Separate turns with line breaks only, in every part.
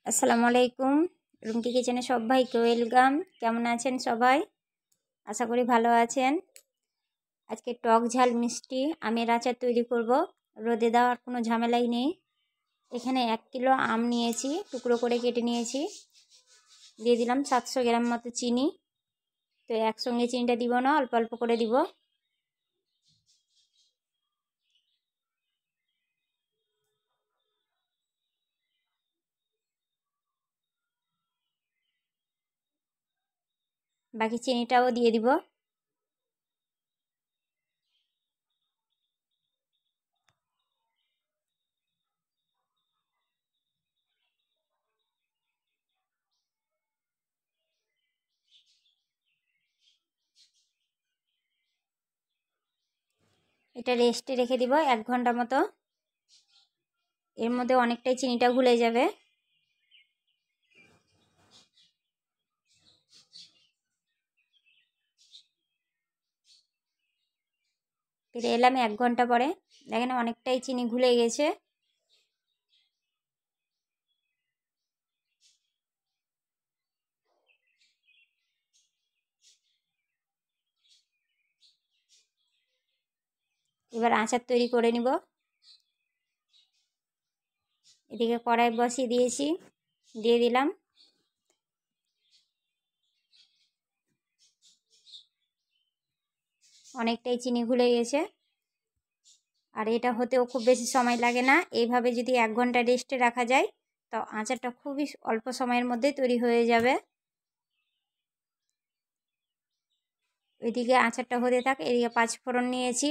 আসসালামু আলাইকুম। রুমকি কিচেনে সবাইকে ওয়েলকাম। কেমন আছেন সবাই? আশা করি ভালো আছেন। আজকে টক ঝাল মিষ্টি আমের আচার তৈরি করব। রোদে দেওয়ার কোনো ঝামেলাই নেই। এখানে 1 কিলো আম নিয়েছি, টুকরো করে কেটে নিয়েছি। দিয়ে দিলাম 700 গ্রাম মতো চিনি। তো একসঙ্গে চিনিটা দিব না, অল্প অল্প করে দিব। বাকি চিনিটাও দিয়ে দিব। এটা রেস্টে রেখে দিব 1 ঘন্টা মতো। এর মধ্যে অনেকটাই চিনিটা ঘুলে যাবে। ফিরে এলাম 1 ঘন্টা পরে। দেখেন অনেকটাই চিনি ঘুলে গেছে। এবার আচার তৈরি করে নিব। এদিকে কড়াই বসিয়ে দিয়েছি, দিয়ে দিলাম অনেকটাই চিনি ঘুলে গেছে। আর এটা হতেও খুব বেশি সময় লাগে না। এইভাবে যদি 1 ঘন্টা রেস্টে রাখা যায় তো আচারটা খুবই অল্প সময়ের মধ্যে তৈরি হয়ে যাবে। ওইদিকে আচারটা হতে থাকে, এদিকে 5 ফোড়ন নিয়েছি,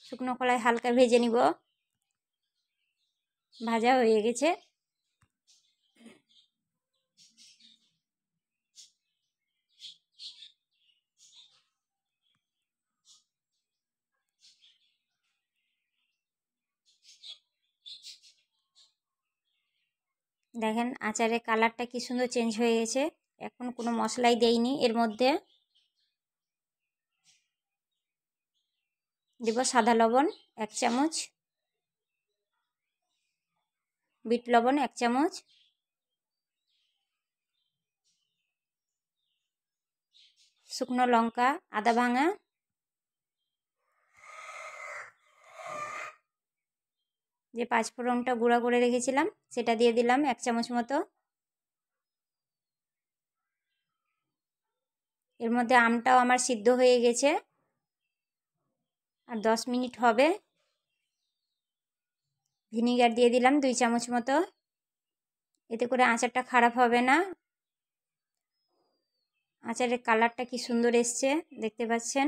শুকনো কড়াই হালকা ভেজে নিব। ভাজা হয়ে গেছে। দেখেন আচারের কালারটা কি সুন্দর চেঞ্জ হয়ে গেছে। এখন কোনো মশলাই দেইনি এর মধ্যে। দিব সাদা লবণ 1 চামচ, বিট লবণ 1 চামচ, শুকনো লঙ্কা আদা ভাঙা, যে 5 ফোড়নটা গুঁড়া করে রেখেছিলাম সেটা দিয়ে দিলাম 1 চামচ মতো। এর মধ্যে আমটাও আমার সিদ্ধ হয়ে গেছে, আর 10 মিনিট হবে। ভিনিগার দিয়ে দিলাম 2 চামচ মতো। এতে করে আচারটা খারাপ হবে না। আচারের কালারটা কি সুন্দর এসছে, দেখতে পাচ্ছেন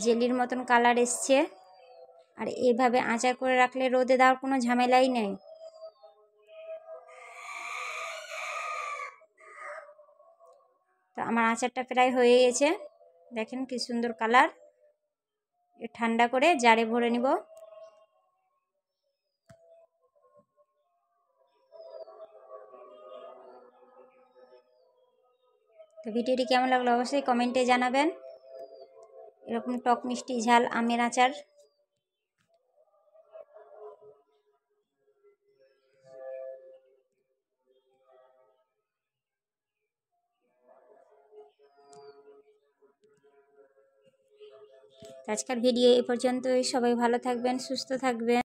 জেলির মতন কালার এসছে। আর এইভাবে আচার করে রাখলে রোদে দেওয়ার কোনো ঝামেলাই নেই। তো আমার আচারটা প্রায় হয়ে গেছে। দেখেন কি সুন্দর কালার। ঠান্ডা করে জারে ভরে নিব। তো ভিডিওটি কেমন লাগলো অবশ্যই কমেন্টে জানাবেন। এরকম টক মিষ্টি ঝাল আমের আচার আজকের ভিডিও এই পর্যন্তই। সবাই ভালো থাকবেন, সুস্থ থাকবেন।